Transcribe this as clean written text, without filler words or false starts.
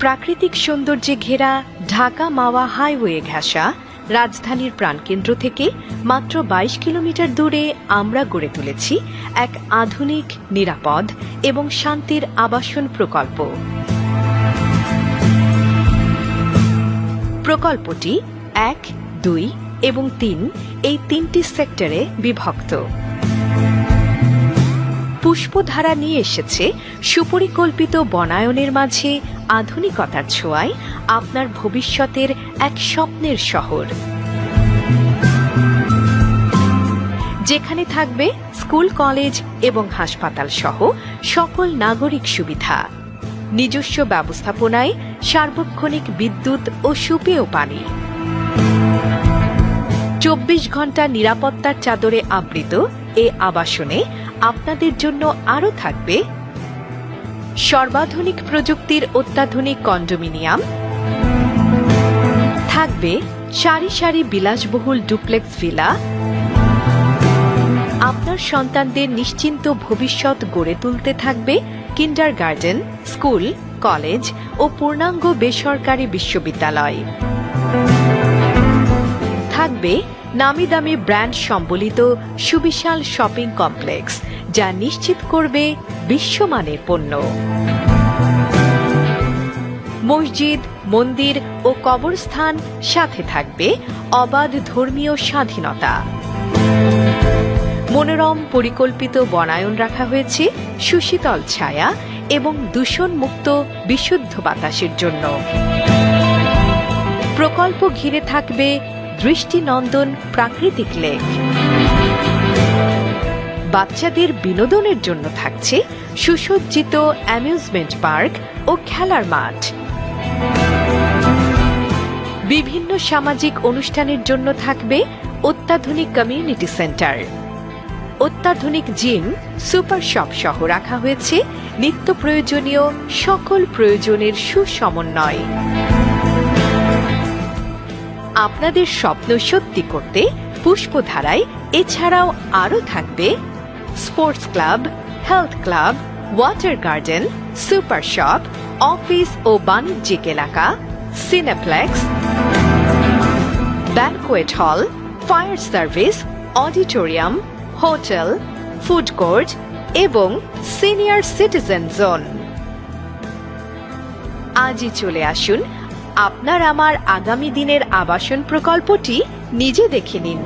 প্রাকৃতিক সৌন্দর্যে ঘেরা ঢাকা মাওয়া হাইওয়ে ঘেঁষা রাজধানীর প্রাণকেন্দ্র থেকে মাত্র ২২ কিলোমিটার দূরে আমরা গড়ে তুলেছি এক আধুনিক, নিরাপদ এবং শান্তির আবাসন প্রকল্প। প্রকল্পটি ১, ২ এবং ৩ এই তিনটি সেক্টরে বিভক্ত। পুষ্পধারা নিয়ে এসেছে সুপরিকল্পিত বনায়নের মাঝে আধুনিকতার ছোঁয়ায় আপনার ভবিষ্যতের এক স্বপ্নের শহর, যেখানে থাকবে স্কুল, কলেজ এবং হাসপাতাল সহ সকল নাগরিক সুবিধা, নিজস্ব ব্যবস্থাপনায় সার্বক্ষণিক বিদ্যুৎ ও সুপেয় পানি, ২৪ ঘন্টা নিরাপত্তার চাদরে আবৃত এ আবাসনে আপনাদের জন্য আরও থাকবে সর্বাধুনিক প্রযুক্তির অত্যাধুনিক কন্ডোমিনিয়াম, থাকবে সারি সারি বিলাসবহুল ডুপ্লেক্স ভিলা, আপনার সন্তানদের নিশ্চিন্ত ভবিষ্যৎ গড়ে তুলতে থাকবে কিন্ডারগার্টেন, স্কুল, কলেজ ও পূর্ণাঙ্গ বেসরকারি বিশ্ববিদ্যালয়, থাকবে নামি দামি ব্র্যান্ড সম্বলিত সুবিশাল শপিং কমপ্লেক্স যা নিশ্চিত করবে বিশ্বমানের পণ্য, মসজিদ, মন্দির ও কবরস্থান, সাথে থাকবে অবাধ ধর্মীয় স্বাধীনতা। মনোরম পরিকল্পিত বনায়ন রাখা হয়েছে সুশীতল ছায়া এবং দূষণমুক্ত বিশুদ্ধ বাতাসের জন্য। প্রকল্প ঘিরে থাকবে দৃষ্টিনন্দন প্রাকৃতিক লেক। বাচ্চাদের বিনোদনের জন্য থাকছে সুসজ্জিত অ্যামিউজমেন্ট পার্ক ও খেলার মাঠ। বিভিন্ন সামাজিক অনুষ্ঠানের জন্য থাকবে অত্যাধুনিক কমিউনিটি সেন্টার, অত্যাধুনিক জিম, সুপার শপ সহ রাখা হয়েছে নিত্য প্রয়োজনীয় সকল প্রয়োজনের সুসমন্বয়। আপনাদের স্বপ্ন সত্যি করতে পুষ্পধারায় এছাড়াও আরও থাকবে sports club, health club, water garden, super shop, office ও বাণিজ্যিক এলাকা, cineplex, banquet hall, fire service, auditorium, hotel, food court এবং সিনিয়র সিটিজেন জোন। আজই চলে আসুন আপনার আমার আগামী দিনের আবাসন প্রকল্পটি নিজে দেখে নিন।